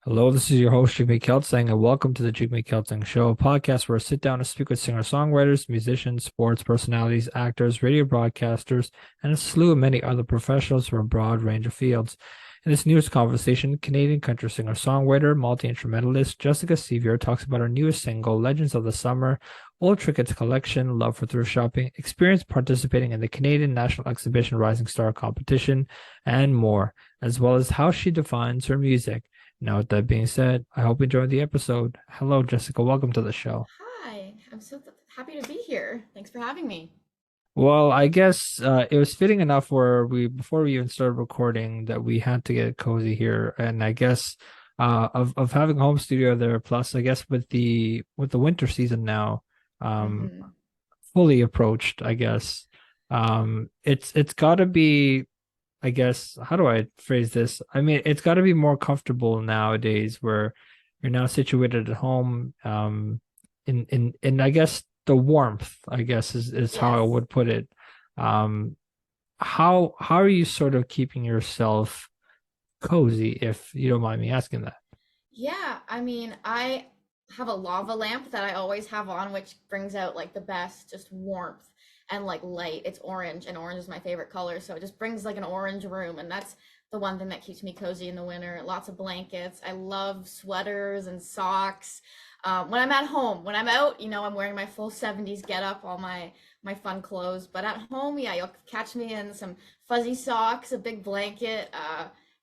Hello, this is your host, Jigme and welcome to the Jigme Show, a podcast where I sit down and speak with singer-songwriters, musicians, sports personalities, actors, radio broadcasters, and a slew of many other professionals from a broad range of fields. In this newest conversation, Canadian country singer-songwriter, multi-instrumentalist Jessica Sevier talks about her newest single, Legends of the Summer, old trinkets collection, love for thrift shopping, experience participating in the Canadian National Exhibition Rising Star competition, and more, as well as how she defines her music. Now, with that being said, I hope you enjoyed the episode. Hello, Jessica. Welcome to the show. Hi, I'm so happy to be here. Thanks for having me. Well, I guess it was fitting enough where before we even started recording, that we had to get cozy here, and I guess of having a home studio there, plus I guess with the winter season now, um, hmm fully approached, I guess, it's got to be. I guess, how do I phrase this? I mean, it's got to be more comfortable nowadays where you're now situated at home. In I guess the warmth, I guess is how I Yes. would put it. Um, how are you sort of keeping yourself cozy, if you don't mind me asking that? Yeah, I mean, I have a lava lamp that I always have on, which brings out like the best just warmth and like light. It's orange, and orange is my favorite color, so it just brings like an orange room, and that's the one thing that keeps me cozy in the winter. Lots of blankets. I love sweaters and socks. When I'm at home, when I'm out, I'm wearing my full 70s get up, all my fun clothes. But at home, yeah, you'll catch me in some fuzzy socks, a big blanket,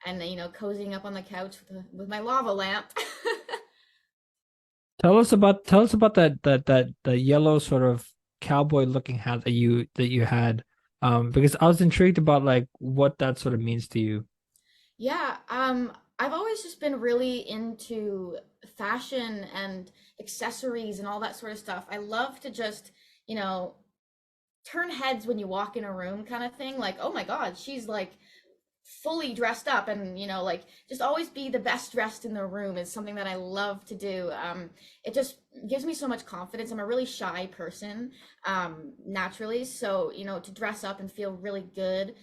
and cozying up on the couch with my lava lamp. Tell us about that the yellow sort of cowboy looking hat that you had. Because I was intrigued about like what that sort of means to you. Yeah, I've always just been really into fashion and accessories and all that sort of stuff. I love to just, you know, turn heads when you walk in a room kind of thing. Like, oh my God, she's like fully dressed up, and like just always be the best dressed in the room is something that I love to do. It just gives me so much confidence. I'm a really shy person, naturally, so to dress up and feel really good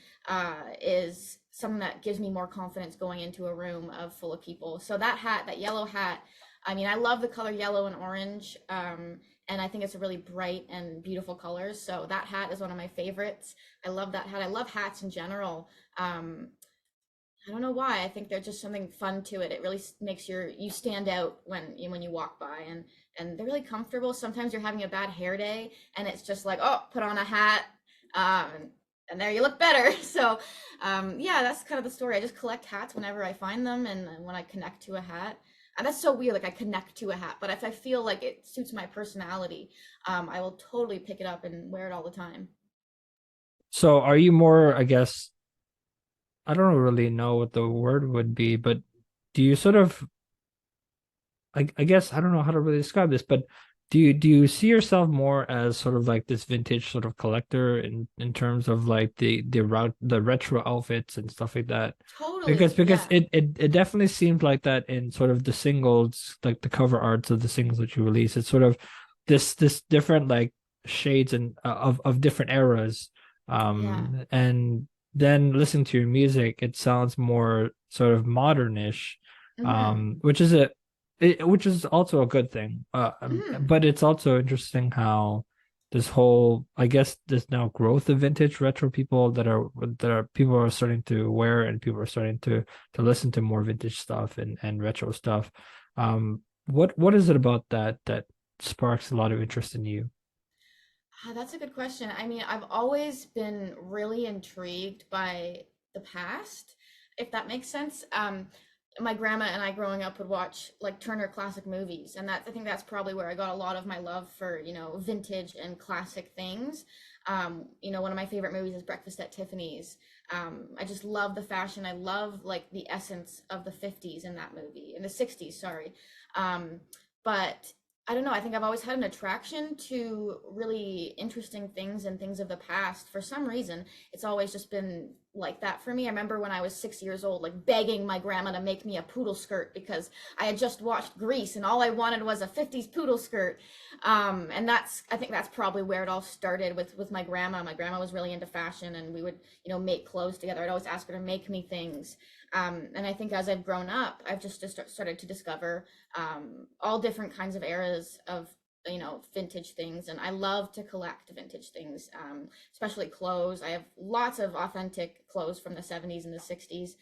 is something that gives me more confidence going into a room of full of people. So that hat, that yellow hat, I mean, I love the color yellow and orange. And I think it's a really bright and beautiful color. So that hat is one of my favorites. I love that hat. I love hats in general. um I don't know why. I think there's just something fun to it. It really makes you stand out when you walk by, and they're really comfortable. Sometimes you're having a bad hair day and it's just like, oh, put on a hat, and there you look better. So yeah, that's kind of the story. I just collect hats whenever I find them, and when I connect to a hat. And that's so weird, like I connect to a hat, but if I feel like it suits my personality, I will totally pick it up and wear it all the time. So are you more, I guess, I don't really know what the word would be, but do you sort of, I guess I don't know how to really describe this, but do you see yourself more as sort of like this vintage sort of collector in terms of like the retro outfits and stuff like that? Because Totally, because yeah. it definitely seems like that in sort of the singles, like the cover arts of the singles that you release. It's sort of this different like shades and of different eras. Yeah. And then listening to your music, it sounds more sort of modernish, hmm which is also a good thing. hmm But it's also interesting how this whole, I guess, this now growth of vintage retro people that are people are starting to wear, and people are starting to listen to more vintage stuff and retro stuff. What is it about that sparks a lot of interest in you? That's a good question. I mean, I've always been really intrigued by the past, if that makes sense. My grandma and I growing up would watch like Turner classic movies, and I think that's probably where I got a lot of my love for, vintage and classic things. One of my favorite movies is Breakfast at Tiffany's. I just love the fashion. I love like the essence of the 50s in that movie, in the 60s, sorry. Um, but I don't know. I think I've always had an attraction to really interesting things and things of the past. For some reason, it's always just been like that for me. I remember when I was 6 years old, like begging my grandma to make me a poodle skirt because I had just watched Grease and all I wanted was a 50s poodle skirt. And I think that's probably where it all started with my grandma. My grandma was really into fashion, and we would, make clothes together. I'd always ask her to make me things. And I think as I've grown up, I've just started to discover all different kinds of eras of vintage things, and I love to collect vintage things, especially clothes. I have lots of authentic clothes from the 70s and the 60s,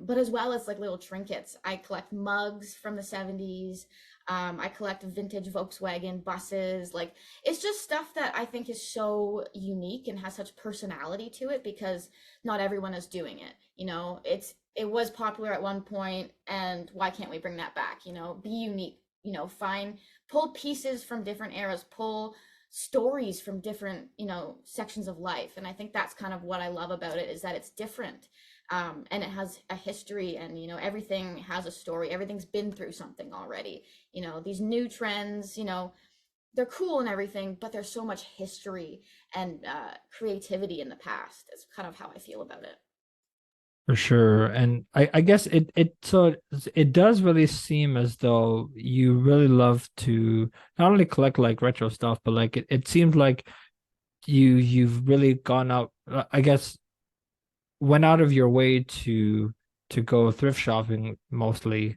but as well as like little trinkets. I collect mugs from the 70s. I collect vintage Volkswagen buses. Like, it's just stuff that I think is so unique and has such personality to it because not everyone is doing it. It was popular at one point, and why can't we bring that back? Be unique, find, pull pieces from different eras, pull stories from different, sections of life. And I think that's kind of what I love about it, is that it's different. And it has a history, and everything has a story. Everything's been through something already. These new trends, they're cool and everything, but there's so much history and creativity in the past. It's kind of how I feel about it. For sure. And I guess it does really seem as though you really love to not only collect like retro stuff, but like it seems like you've really gone out, I guess, went out of your way to go thrift shopping mostly.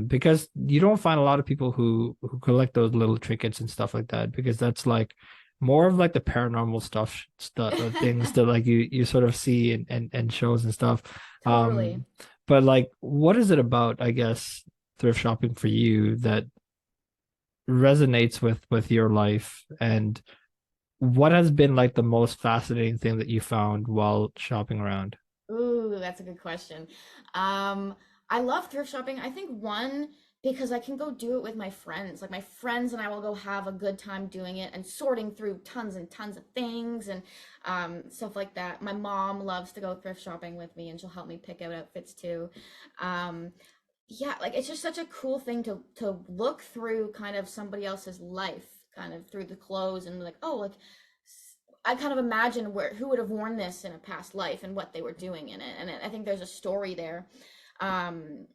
Because you don't find a lot of people who collect those little trinkets and stuff like that, because that's like more of like the paranormal stuff things that like you sort of see and shows and stuff. Totally. But like, what is it about, I guess, thrift shopping for you that resonates with your life, and what has been like the most fascinating thing that you found while shopping around? Ooh, that's a good question. I love thrift shopping. I think one, because I can go do it with my friends. Like, my friends and I will go have a good time doing it and sorting through tons and tons of things and stuff like that. My mom loves to go thrift shopping with me, and she'll help me pick out outfits too. Um, yeah, like, it's just such a cool thing to look through kind of somebody else's life, kind of through the clothes, and like, oh, like, I kind of imagine who would have worn this in a past life and what they were doing in it. And I think there's a story there. Um,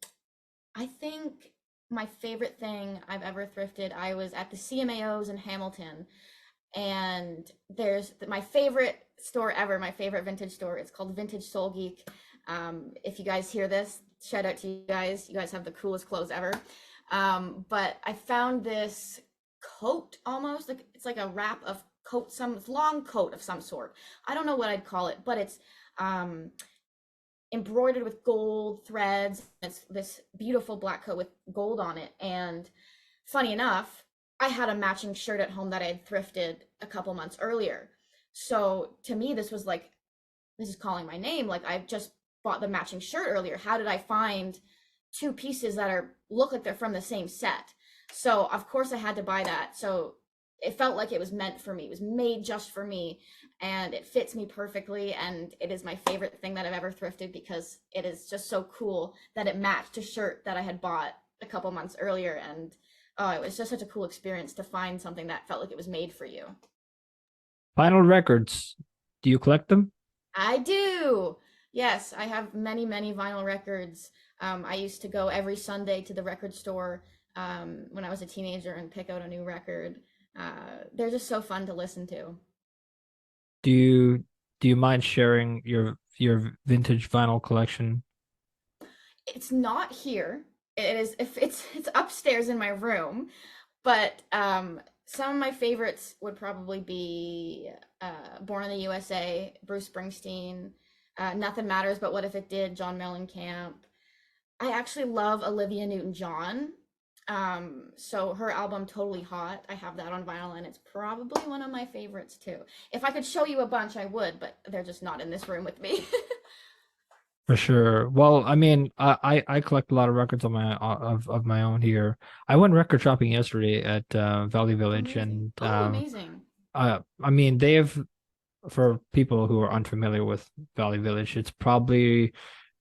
I think my favorite thing I've ever thrifted, I was at the CMAOs in Hamilton, and there's my favorite store ever, my favorite vintage store. It's called Vintage Soul Geek. If you guys hear this, shout out to you guys. You guys have the coolest clothes ever. But I found this coat, almost like it's like a wrap of coat, some long coat of some sort. I don't know what I'd call it, but it's um, embroidered with gold threads. It's this beautiful black coat with gold on it. And funny enough, I had a matching shirt at home that I had thrifted a couple months earlier. So to me, this was like, this is calling my name. Like, I just bought the matching shirt earlier. How did I find two pieces that look like they're from the same set? So of course I had to buy that. So it felt like it was meant for me. It was made just for me, and it fits me perfectly, and it is my favorite thing that I've ever thrifted because it is just so cool that it matched a shirt that I had bought a couple months earlier. And oh, it was just such a cool experience to find something that felt like it was made for you. Vinyl records. Do you collect them? I do. Yes, I have many, many vinyl records. I used to go every Sunday to the record store when I was a teenager and pick out a new record. They're just so fun to listen to. Do you do you mind sharing your vintage vinyl collection? It's not here. It is, if it's upstairs in my room, but some of my favorites would probably be Born in the USA, Bruce Springsteen, Nothing Matters But What If It Did, John Mellencamp. I actually love Olivia Newton-John. So her album Totally Hot, I have that on vinyl, and it's probably one of my favorites too. If I could show you a bunch, I would, but they're just not in this room with me. For sure. Well, I mean, I collect a lot of records on my of my own here. I went record shopping yesterday at Valley Village, Amazing. and Oh, amazing. I mean, they have, for people who are unfamiliar with Valley Village, it's probably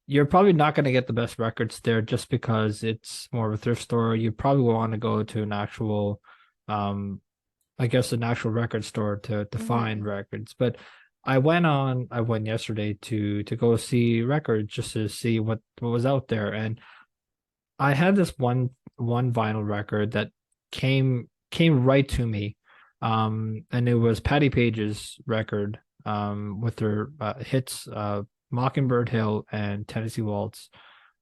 you're probably not going to get the best records there just because it's more of a thrift store. You probably want to go to an actual, I guess, an actual record store to find Hmm. records. But I went yesterday to go see records just to see what was out there. And I had this one vinyl record that came right to me. And it was Patti Page's record with her hits Mockingbird Hill and Tennessee Waltz.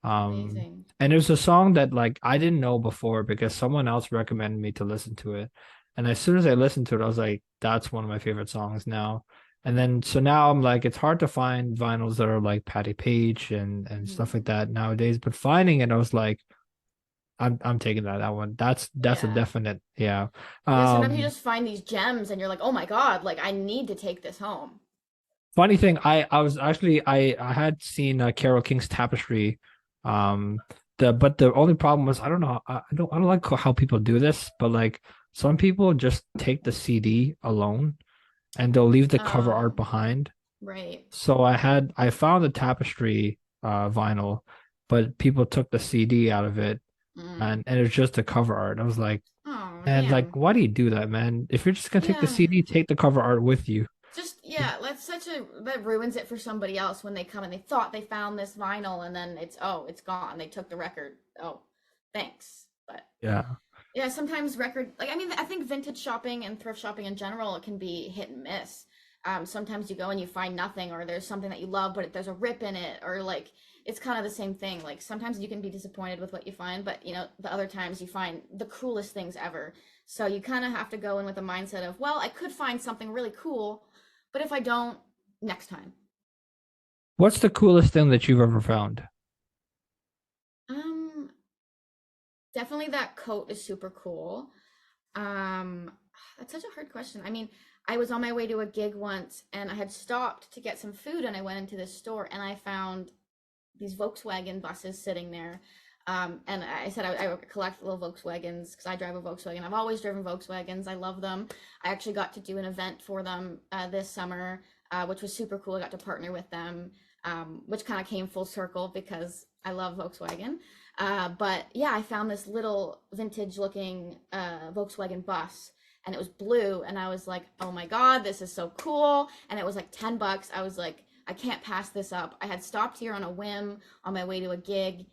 Amazing. And it was a song that like I didn't know before because someone else recommended me to listen to it. And as soon as I listened to it, I was like, that's one of my favorite songs now. And then so now I'm like, it's hard to find vinyls that are like Patti Page and stuff like Mhm. that nowadays. But finding it, I was like, I'm taking that one. That's a Yeah. definite, yeah. Yeah, sometimes you Um, just find these gems and you're like, "Oh my God, like I need to take this home." Funny thing, I was actually I had seen Carole King's Tapestry. Um, but the only problem was I don't know I don't like how people do this, but like some people just take the CD alone and they'll leave the cover art Oh, behind. right. So I found the Tapestry vinyl, but people took the CD out of it Mm. and it was just the cover art. I was like, Oh, and like, damn. why do you do that, man? If you're just gonna take the Yeah. CD, take the cover art with you. Just yeah, that's such a that ruins it for somebody else when they come and they thought they found this vinyl and then it's gone. They took the record. Oh, thanks. But Yeah, yeah, sometimes record like I mean I think vintage shopping and thrift shopping in general it can be hit and miss. Sometimes you go and you find nothing or there's something that you love but there's a rip in it or like it's kind of the same thing. Like sometimes you can be disappointed with what you find, but you know, the other times you find the coolest things ever. So you kind of have to go in with a mindset of, well, I could find something really cool, but if I don't, next time. what's the coolest thing that you've ever found? Um, Definitely that coat is super cool. Um, that's such a hard question. I mean, I was on my way to a gig once and I had stopped to get some food and I went into this store and I found these Volkswagen buses sitting there. And I said I collect little Volkswagens because I drive a Volkswagen. I've always driven Volkswagens. I love them. I actually got to do an event for them this summer, which was super cool. I got to partner with them, which kind of came full circle because I love Volkswagen. But yeah, I found this little vintage looking Volkswagen bus and it was blue. And I was like, oh my God, this is so cool. And it was like $10. I was like, I can't pass this up. I had stopped here on a whim on my way to a gig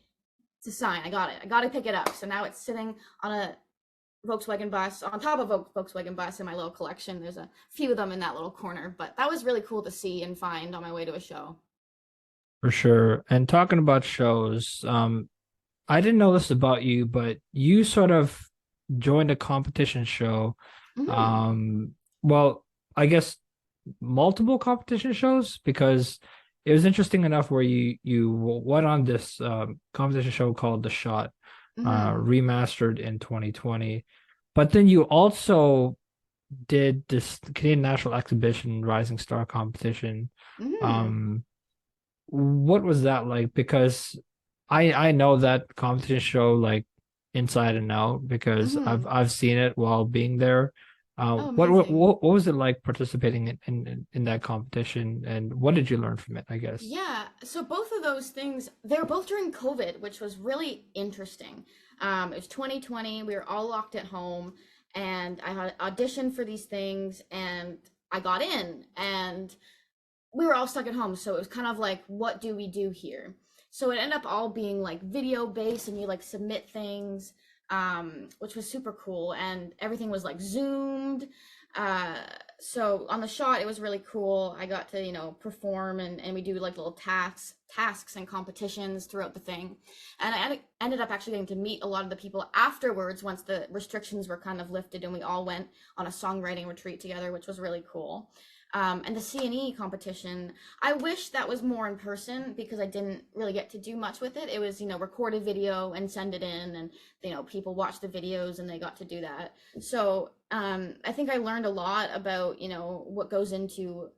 to sign. I got it. I got to pick it up. So now it's sitting on a Volkswagen bus, on top of a Volkswagen bus in my little collection. There's a few of them in that little corner, but that was really cool to see and find on my way to a show. For sure. And talking about shows, I didn't know this about you, but you sort of joined a competition show. Mm-hmm. Um, well, I guess multiple competition shows because it was interesting enough where you went on this competition show called The Shot, Mm-hmm. remastered in 2020. But then you also did this Canadian National Exhibition Rising Star competition. Mm-hmm. Um, what was that like? Because I know that competition show like inside and out because Mm-hmm. I've seen it while being there. Oh, amazing. What was it like participating in that competition and what did you learn from it, I guess? Yeah, so both of those things, they were both during COVID, which was really interesting. It was 2020, we were all locked at home, and I had auditioned for these things, and I got in, and we were all stuck at home. So it was kind of like, what do we do here? So it ended up all being like video based, and you like submit things, which was super cool, and everything was like zoomed. Uh, so on the shot, it was really cool. I got to, you know, perform and we do like little tasks and competitions throughout the thing. And I ended up actually getting to meet a lot of the people afterwards once the restrictions were kind of lifted and we all went on a songwriting retreat together, which was really cool. And the C&E competition, I wish that was more in person because I didn't really get to do much with it. It was, you know, record a video and send it in, and you know, people watch the videos and they got to do that. So I think I learned a lot about, you know, what goes into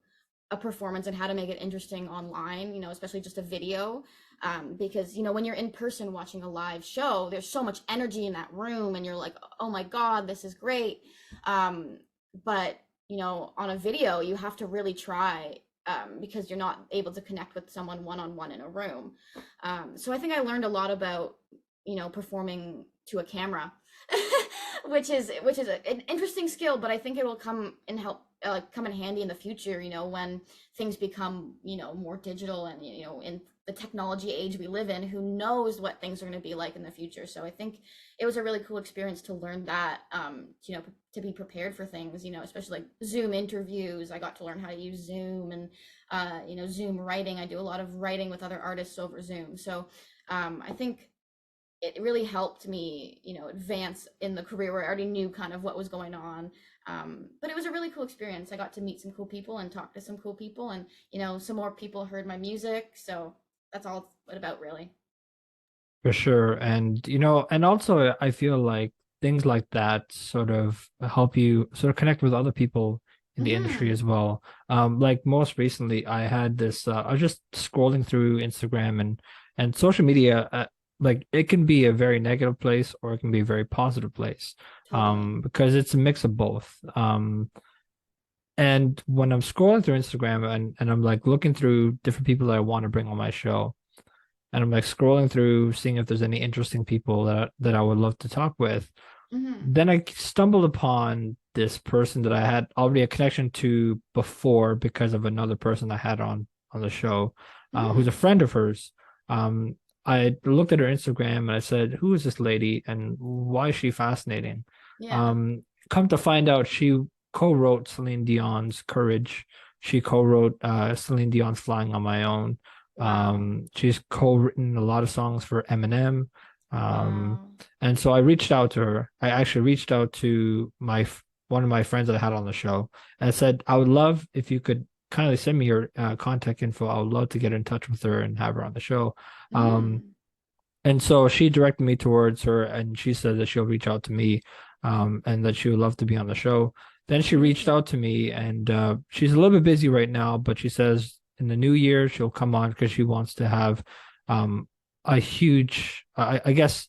a performance and how to make it interesting online, you know, especially just a video. Because, you know, when you're in person watching a live show, there's so much energy in that room and you're like, oh my God, this is great. Um, but, you know, on a video, you have to really try because you're not able to connect with someone one on one in a room. So I think I learned a lot about, you know, performing to a camera. an interesting skill, but I think it will come in handy in the future, when things become, more digital, and in the technology age we live in, who knows what things are going to be like in the future. So I think it was a really cool experience to learn that, to be prepared for things, especially like Zoom interviews. I got to learn how to use Zoom, and Zoom writing. I do a lot of writing with other artists over Zoom. So I think it really helped me, advance in the career where I already knew kind of what was going on. But it was a really cool experience. I got to meet some cool people and talk to some cool people, and some more people heard my music. So that's all it's about, really. For sure. And and also I feel like things like that sort of help you sort of connect with other people in the industry Hmm. as well. Like most recently I had this I was just scrolling through Instagram, and social media, like it can be a very negative place or it can be a very positive place. Totally. Because it's a mix of both. And when I'm scrolling through Instagram, and I'm like looking through different people that I want to bring on my show, and I'm like scrolling through, seeing if there's any interesting people that I would love to talk with. Hmm. Then I stumbled upon this person that I had already a connection to before because of another person I had on the show, who's a Hmm. friend of hers. Um, I looked at her Instagram and I said, "Who is this lady and why is she fascinating?" Yeah. Um, Come to find out, she co-wrote Celine Dion's "Courage." She co-wrote Celine Dion's "Flying on My Own." Wow. She's co-written a lot of songs for Eminem. Um, Wow. and so I reached out to her. I actually reached out to one of my friends that I had on the show, and I said, I would love if you could kindly send me your contact info. I would love to get in touch with her and have her on the show. Um, Hmm. and so she directed me towards her, and she said that she'll reach out to me, and that she would love to be on the show. Then she reached Amazing. out to me, and she's a little bit busy right now, but she says in the new year she'll come on because she wants to have um, a huge, I guess,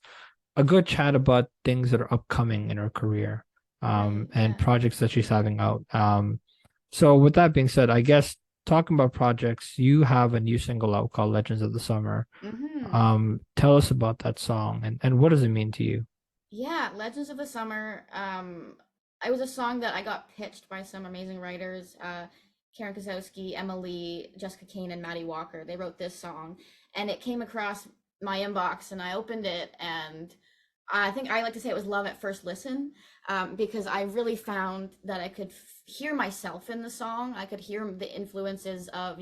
a good chat about things that are upcoming in her career, Right. and Yeah. projects that she's having out. So with that being said, I guess talking about projects, you have a new single out called Legends of the Summer. Hmm. Tell us about that song, and what does it mean to you? Yeah, Legends of the Summer. It was a song that I got pitched by some amazing writers, Karen Kosowski, Emma Lee, Jessica Kane, and Maddie Walker. They wrote this song, and it came across my inbox, and I opened it, and I think I like to say it was love at first listen, because I really found that I could hear myself in the song. I could hear the influences of,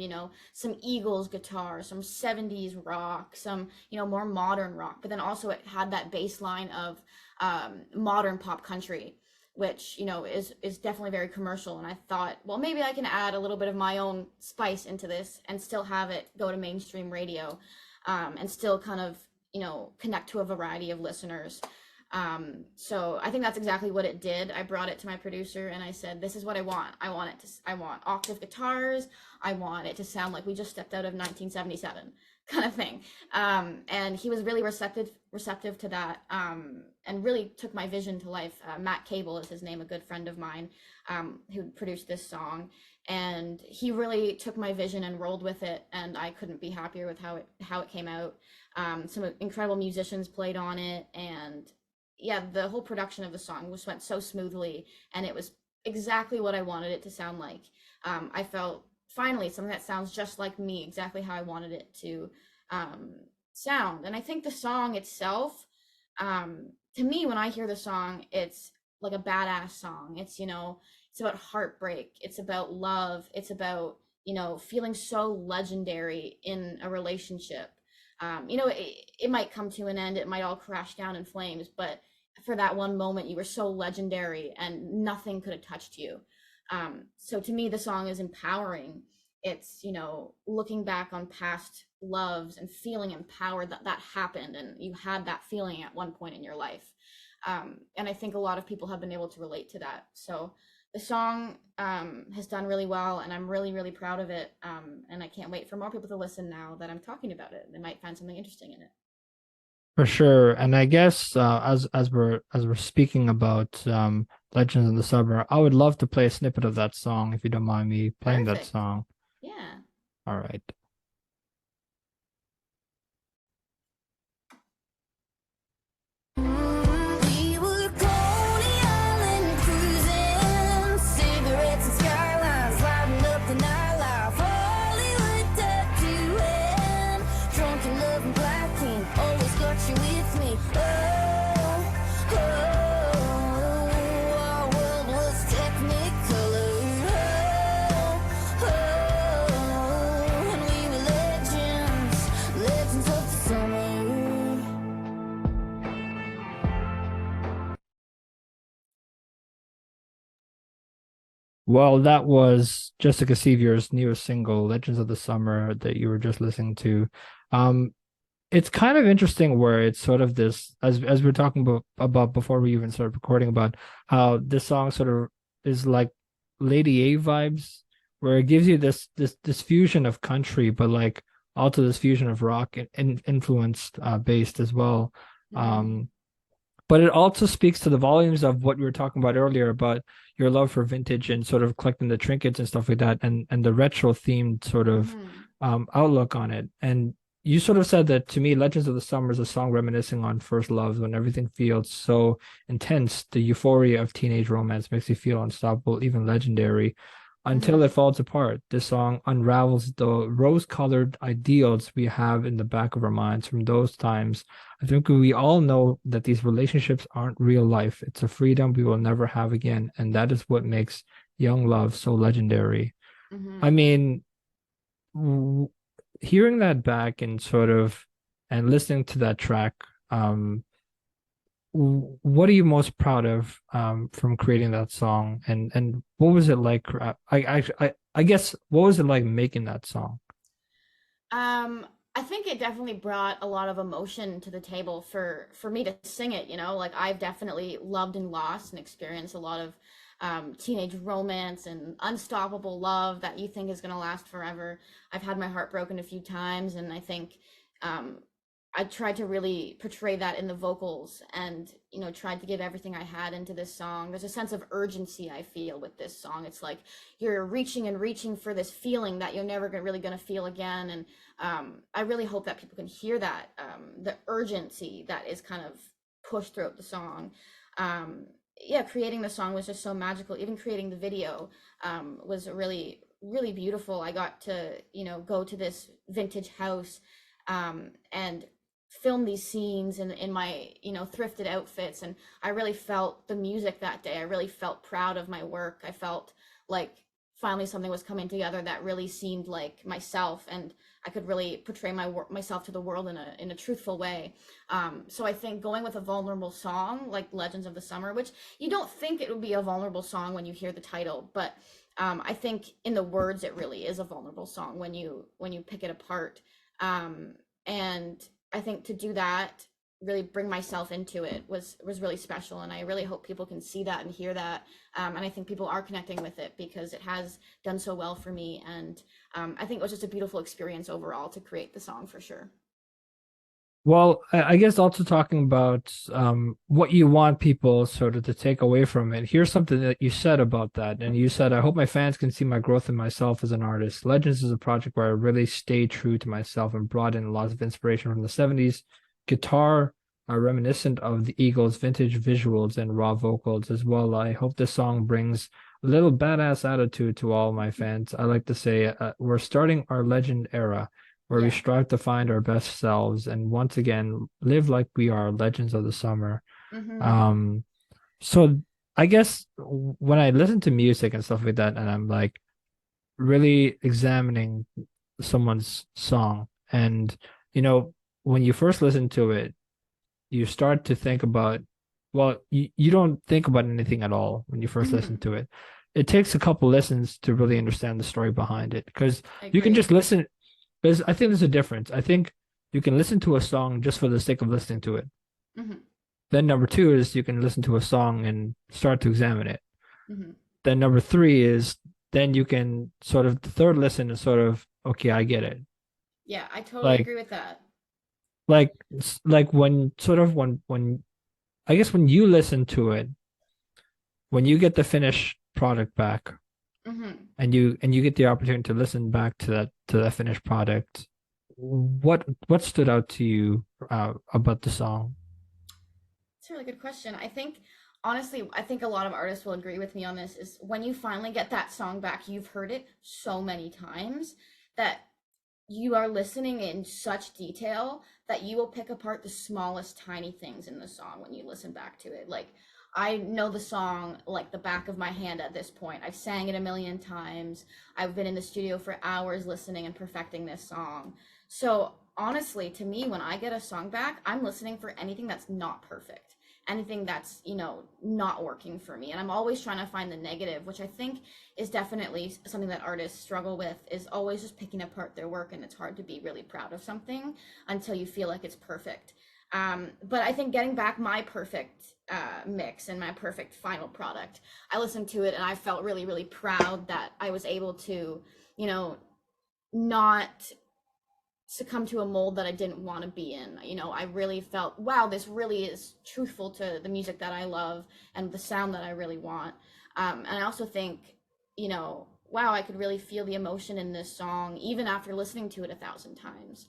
some Eagles guitar, some 70s rock, some, more modern rock, but then also it had that bass line of modern pop country, which, is definitely very commercial. And I thought, well, maybe I can add a little bit of my own spice into this and still have it go to mainstream radio, and still kind of, connect to a variety of listeners. So I think that's exactly what it did. I brought it to my producer and I said, "This is what I want. I want octave guitars. I want it to sound like we just stepped out of 1977, kind of thing." And he was really receptive to that, and really took my vision to life. Matt Cable is his name, a good friend of mine, who produced this song, and he really took my vision and rolled with it. And I couldn't be happier with how it came out. Some incredible musicians played on it, and yeah, the whole production of the song just went so smoothly, and it was exactly what I wanted it to sound like. I felt finally something that sounds just like me, exactly how I wanted it to um, sound. And I think the song itself, to me, when I hear the song, it's like a badass song. It's about heartbreak. It's about love. It's about, feeling so legendary in a relationship. It might come to an end. It might all crash down in flames, but for that one moment, you were so legendary and nothing could have touched you. So to me, the song is empowering. It's, looking back on past loves and feeling empowered that that happened and you had that feeling at one point in your life. And I think a lot of people have been able to relate to that. So the song, has done really well, and I'm really, really proud of it. And I can't wait for more people to listen now that I'm talking about it. They might find something interesting in it. For sure. And I guess as we're speaking about Legends of the Summer, I would love to play a snippet of that song if you don't mind me playing that Perfect. song. Yeah. All right. We were Well, that was Jessica Sevier's newest single, Legends of the Summer, that you were just listening to. Um, it's kind of interesting where it's sort of this, as we are talking about before we even started recording, about how this song sort of is like Lady A vibes, where it gives you this fusion of country, but like also this fusion of rock and influenced based as well. Mm-hmm. Um, but it also speaks to the volumes of what we were talking about earlier about your love for vintage and sort of collecting the trinkets and stuff like that, and the retro themed sort of Mm-hmm. outlook on it. And you sort of said that to me, Legends of the Summer is a song reminiscing on first loves when everything feels so intense. The euphoria of teenage romance makes you feel unstoppable, even legendary, until Mm-hmm. it falls apart. This song unravels the rose-colored ideals we have in the back of our minds from those times. I think we all know that these relationships aren't real life. It's a freedom we will never have again, and that is what makes young love so legendary. I Mm-hmm. mean, w- hearing that back and sort of and listening to that track, what are you most proud of from creating that song, and what was it like? I guess what was it like making that song? Um, I think it definitely brought a lot of emotion to the table for me to sing it, you know? Like I've definitely loved and lost and experienced a lot of teenage romance and unstoppable love that you think is going to last forever. I've had my heart broken a few times, and I think um I tried to really portray that in the vocals and, you know, tried to give everything I had into this song. There's a sense of urgency I feel with this song. It's like you're reaching and reaching for this feeling that you're never really going to feel again. And I really hope that people can hear that, the urgency that is kind of pushed throughout the song. Yeah, creating the song was just so magical. Even creating the video was really, really beautiful. I got to, you know, go to this vintage house and film these scenes in my, you know, thrifted outfits. And I really felt the music that day. I really felt proud of my work. I felt like finally something was coming together that really seemed like myself, and I could really portray myself to the world in a truthful way. So I think going with a vulnerable song like Legends of the Summer, which you don't think it would be a vulnerable song when you hear the title, but I think in the words it really is a vulnerable song when you pick it apart. Um, and I think to do that, really bring myself into it was really special, and I really hope people can see that and hear that. And I think people are connecting with it because it has done so well for me, and I think it was just a beautiful experience overall to create the song for sure. Well, I guess also talking about what you want people sort of to take away from it. Here's something that you said about that. And you said, I hope my fans can see my growth in myself as an artist. Legends is a project where I really stayed true to myself and brought in lots of inspiration from the 70s. Guitar reminiscent of the Eagles' vintage visuals and raw vocals as well. I hope this song brings a little badass attitude to all my fans. I like to say we're starting our legend era where we Yeah. strive to find our best selves and once again live like we are legends of the summer. Mm-hmm. Um, so I guess when I listen to music and stuff like that, and I'm like really examining someone's song, and you know, when you first listen to it, you start to think about, well, you don't think about anything at all when you first listen Mm-hmm. to it. It takes a couple listens to really understand the story behind it because I you can agree. just listen. Because I think there's a difference. I think you can listen to a song just for the sake of listening to it. Mm-hmm. Then number two is you can listen to a song and start to examine it. Mm-hmm. Then number three is then you can sort of the third listen is sort of okay, I get it. Yeah, I totally Like agree with that. like when sort of when I guess when you listen to it, when you get the finished product back Mm-hmm. and you get the opportunity to listen back to that finished product, what stood out to you about the song? It's a really good question. I think, honestly, I think a lot of artists will agree with me on this is when you finally get that song back, you've heard it so many times that you are listening in such detail that you will pick apart the smallest tiny things in the song when you listen back to it. Like, I know the song like the back of my hand at this point. I've sang it a million times. I've been in the studio for hours listening and perfecting this song. So honestly, to me, when I get a song back, I'm listening for anything that's not perfect. anything that's, not working for me. And I'm always trying to find the negative, which I think is definitely something that artists struggle with, is always just picking apart their work. And it's hard to be really proud of something until you feel like it's perfect. But I think getting back my perfect mix and my perfect final product, I listened to it and I felt really, really proud that I was able to, not succumb to a mold that I didn't want to be in. I really felt, wow, this really is truthful to the music that I love and the sound that I really want. And I also think, wow, I could really feel the emotion in this song even after listening to it 1,000 times,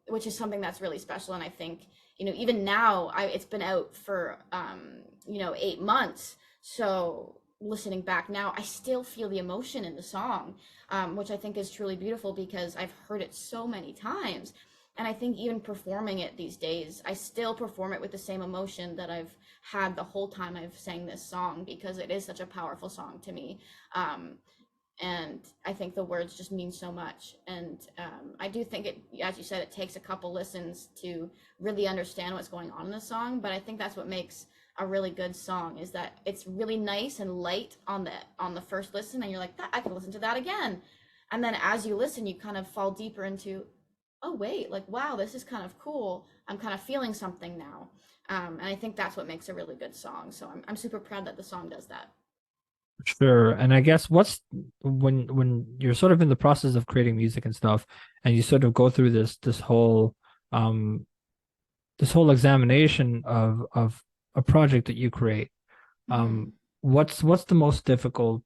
which is something that's really special. And I think, even now, it's been out for 8 months. So listening back now, I still feel the emotion in the song, which I think is truly beautiful because I've heard it so many times. And I think even performing it these days, I still perform it with the same emotion that I've had the whole time I've sang this song, because it is such a powerful song to me. And I think the words just mean so much. And I do think it, as you said, it takes a couple listens to really understand what's going on in the song. But I think that's what makes a really good song, is that it's really nice and light on the first listen, and you're like, I can listen to that again. And then as you listen, you kind of fall deeper into, oh wait, like, wow, this is kind of cool. I'm kind of feeling something now. And I think that's what makes a really good song. So I'm super proud that the song does that. Sure. And I guess what's when you're sort of in the process of creating music and stuff, and you sort of go through um this whole examination of a project that you create, Mm-hmm. what's the most difficult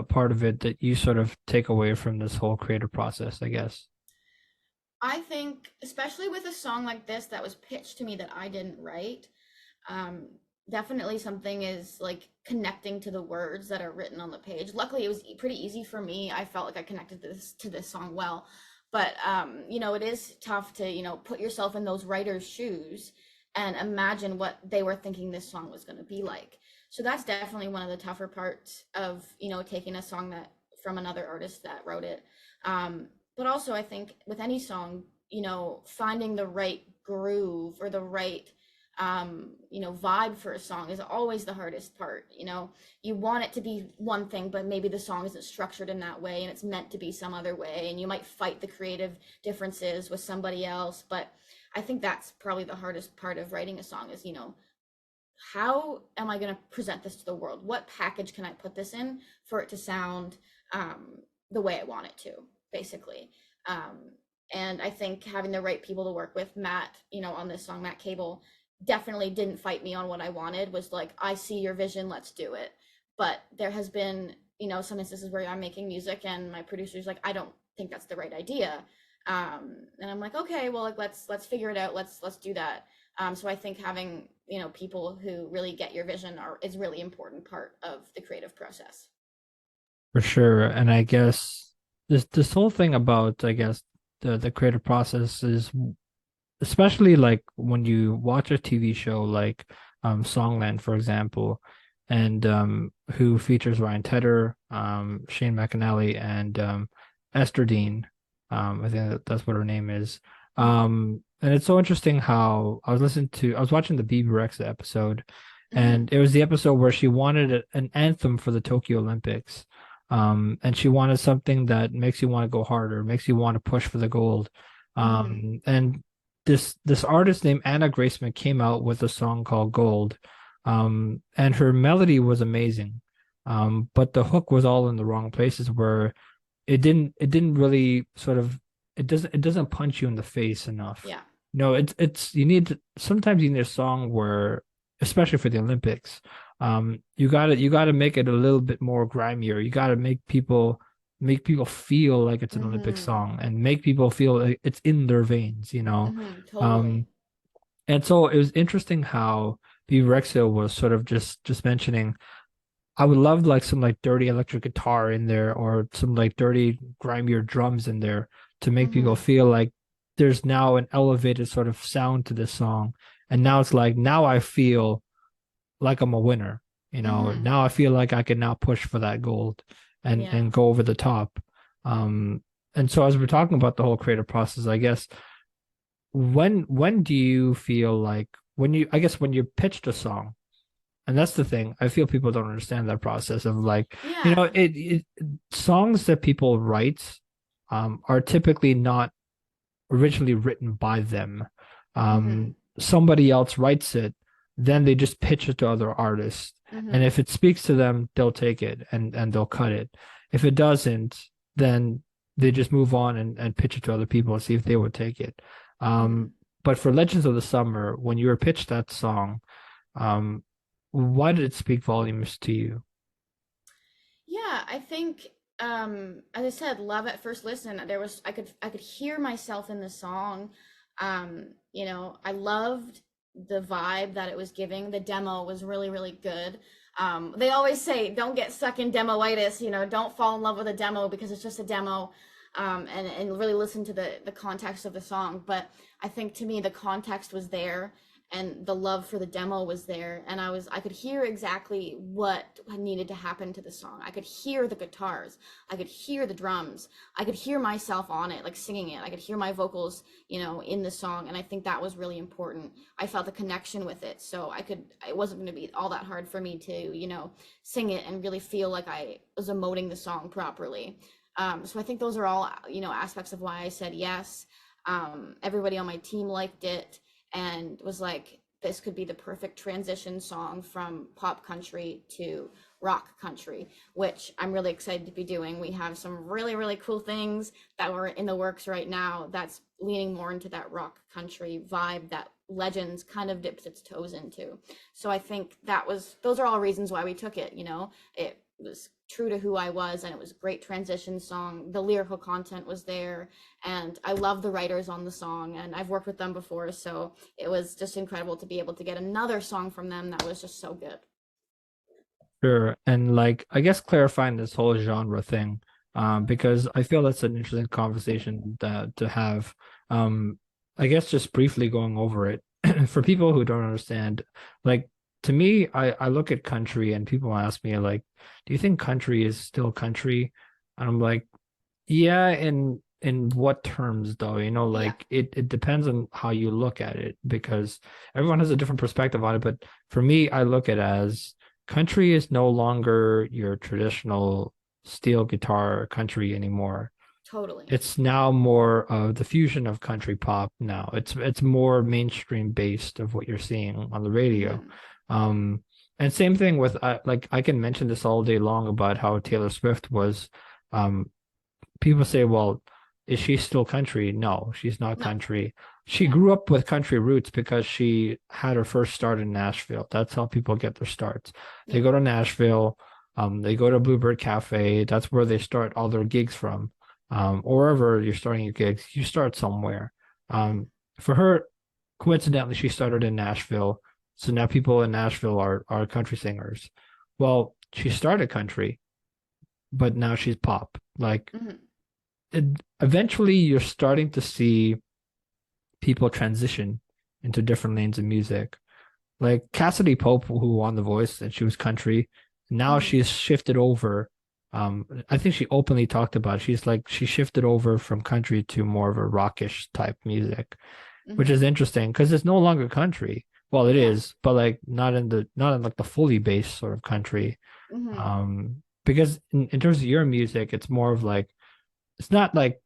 part of it that you sort of take away from this whole creative process, I guess? I think, especially with a song like this that was pitched to me that I didn't write, um, definitely something is like connecting to the words that are written on the page. Luckily, it was pretty easy for me. I felt like I connected to this song well, but it is tough to put yourself in those writers' shoes and imagine what they were thinking this song was going to be like. So that's definitely one of the tougher parts of taking a song that from another artist that wrote it. But also, I think with any song, finding the right groove or the right vibe for a song is always the hardest part. You want it to be one thing, but maybe the song isn't structured in that way and it's meant to be some other way. And you might fight the creative differences with somebody else. But I think that's probably the hardest part of writing a song is, how am I going to present this to the world? What package can I put this in for it to sound the way I want it to, basically? Um, and I think having the right people to work with, Matt, on this song, Matt Cable, definitely didn't fight me on what I wanted, was like, I see your vision, let's do it. But there has been, some instances where I'm making music and my producer's like, I don't think that's the right idea. And I'm like, okay, well, like, let's figure it out. Let's do that. So I think having, people who really get your vision is really important part of the creative process. For sure. And I guess this whole thing about, I guess, the creative process is, especially like when you watch a TV show like Songland, for example, and who features Ryan Tedder, Shane McAnally, and Esther Dean. I think that's what her name is. Mm-hmm. And it's so interesting how I was watching the Bebe Rexha episode, Mm-hmm. and it was the episode where she wanted an anthem for the Tokyo Olympics. And she wanted something that makes you want to go harder, makes you want to push for the gold. Mm-hmm. And this artist named Anna Graceman came out with a song called Gold. And her melody was amazing. But the hook was all in the wrong places, where it didn't really sort of, it doesn't punch you in the face enough. Yeah. No, it's sometimes you need a song where, especially for the Olympics, you gotta make it a little bit more grimier. You gotta make people feel like it's an Olympic Mm-hmm. song, and make people feel like it's in their veins. Mm-hmm. Totally. Um, and so it was interesting how B Rexha was sort of just mentioning, I would love like some like dirty electric guitar in there, or some like dirty grimier drums in there, to make people Mm-hmm. feel like there's now an elevated sort of sound to this song. And now it's like, now I feel like I'm a winner. Mm-hmm. Now I feel like I can now push for that gold and Yeah. and go over the top. Um, and so as we're talking about the whole creative process, I guess, when do you feel like when you, I guess when you pitched a song, and that's the thing, I feel people don't understand that process of like, Yeah. songs that people write are typically not originally written by them. Mm-hmm. Somebody else writes it, then they just pitch it to other artists. And Mm-hmm. if it speaks to them, they'll take it and they'll cut it. If it doesn't, then they just move on and pitch it to other people and see if they would take it. Mm-hmm. But for Legends of the Summer, when you were pitched that song, um, why did it speak volumes to you? Yeah, I think as I said, love at first listen. There was I could hear myself in the song. I loved the vibe that it was giving. The demo was really, really good. They always say don't get stuck in demoitis, don't fall in love with a demo because it's just a demo. And really listen to the context of the song. But I think to me the context was there and the love for the demo was there, and I could hear exactly what needed to happen to the song. I could hear the guitars, I could hear the drums, I could hear myself on it, like singing it. I could hear my vocals, in the song, and I think that was really important. I felt a connection with it, so it wasn't going to be all that hard for me to, sing it and really feel like I was emoting the song properly. So I think those are all, aspects of why I said yes. Everybody on my team liked it and was like, this could be the perfect transition song from pop country to rock country, which I'm really excited to be doing. We have some really, really cool things that were in the works right now that's leaning more into that rock country vibe that Legends kind of dips its toes into. So I think those are all reasons why we took it, it was true to who I was, and it was a great transition song. The lyrical content was there, and I love the writers on the song, and I've worked with them before, so it was just incredible to be able to get another song from them that was just so good. Sure. And like, I guess clarifying this whole genre thing, because I feel that's an interesting conversation to have. Um, I guess just briefly going over it for people who don't understand, like to me, I look at country and people ask me like, do you think country is still country? And I'm like, yeah, in what terms though? Yeah, Like it depends on how you look at it because everyone has a different perspective on it. But for me, I look at it as country is no longer your traditional steel guitar country anymore. totally. It's now more of the fusion of country pop now. It's more mainstream based of what you're seeing on the radio. Hmm. Um, and same thing with like I can mention this all day long about how Taylor Swift was um people say, well, is she still country? No, she's not No, country. She yeah, grew up with country roots because she had her first start in Nashville. That's how people get their starts. They yeah, go to Nashville, they go to Bluebird Cafe. That's where they start all their gigs from. Or wherever you're starting your gigs, you start somewhere. Um, for her, coincidentally, she started in Nashville. So now people in Nashville are country singers. Well, she started country, but now she's pop. Like hmm, it, eventually you're starting to see people transition into different lanes of music. Like Cassidy Pope, who won The Voice, and she was country. Now hmm, she's shifted over. I think she openly talked about it. She's like she shifted over from country to more of a rockish type music, which hmm, is interesting because it's no longer country. Well, it yeah, is, but like not in like the fully based sort of country. hmm, Because in terms of your music, it's more of like it's not like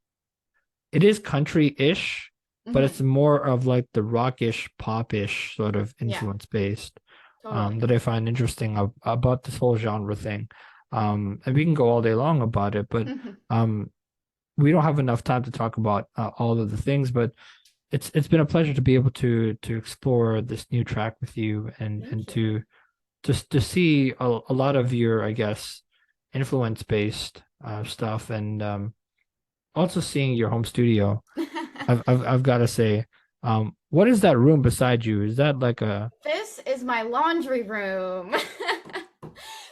it is country-ish, but it's hmm, more of like the rockish, popish sort of yeah, influence based totally. that I find interesting about this whole genre thing. And we can go all day long about it, but um, we don't have enough time to talk about all of the things. But it's been a pleasure to be able to explore this new track with you and Thank you. to see a lot of your, I guess, influence based stuff and also seeing your home studio. I've got to say, what is that room beside you? Is that like a This is my laundry room.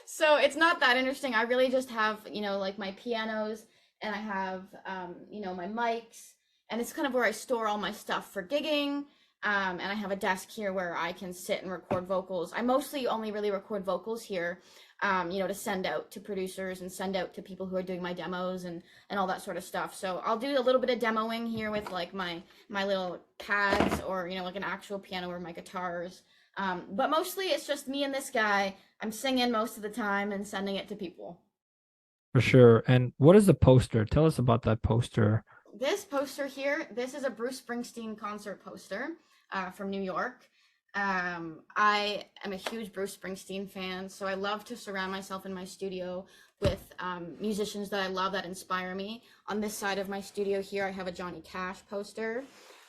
So it's not that interesting. I really just have, like my pianos, and I have, my mics, and it's kind of where I store all my stuff for gigging. And I have a desk here where I can sit and record vocals. I mostly only really record vocals here, to send out to producers and send out to people who are doing my demos and all that sort of stuff. So I'll do a little bit of demoing here with like my little pads, or like an actual piano or my guitars. But mostly it's just me and this guy. I'm singing most of the time and sending it to people. For sure. And what is the poster? Tell us about that poster. This poster here, this is a Bruce Springsteen concert poster from New York. I am a huge Bruce Springsteen fan, so I love to surround myself in my studio with musicians that I love, that inspire me. On this side of my studio here, I have a Johnny Cash poster.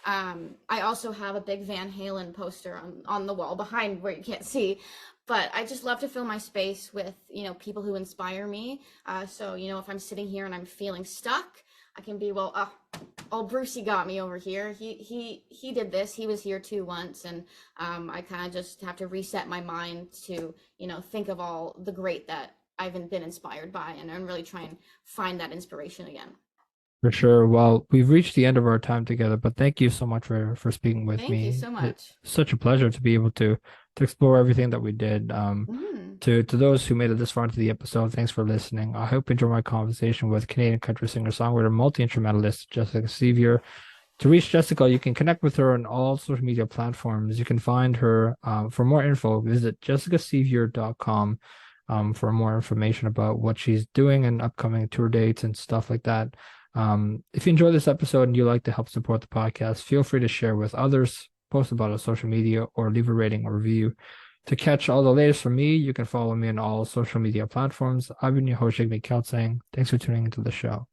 I also have a big Van Halen poster on the wall behind where you can't see. But I just love to fill my space with, people who inspire me. So, if I'm sitting here and I'm feeling stuck, I can be, Brucey got me over here. He did this. He was here too once. And I kind of just have to reset my mind to, think of all the great that I've been inspired by, and really try and find that inspiration again. For sure. Well, we've reached the end of our time together, but thank you so much for speaking with me. Thank you so much. It's such a pleasure to be able to explore everything that we did. To those who made it this far into the episode, thanks for listening. I hope you enjoyed my conversation with Canadian country singer-songwriter, multi-instrumentalist Jessica Sevier. To reach Jessica, you can connect with her on all social media platforms. You can find her. For more info, visit jessicasevier.com for more information about what she's doing and upcoming tour dates and stuff like that. If you enjoyed this episode and you'd like to help support the podcast, feel free to share with others, post about it on social media, or leave a rating or review. To catch all the latest from me, you can follow me on all social media platforms. I've been your host, Jigme saying thanks for tuning into the show.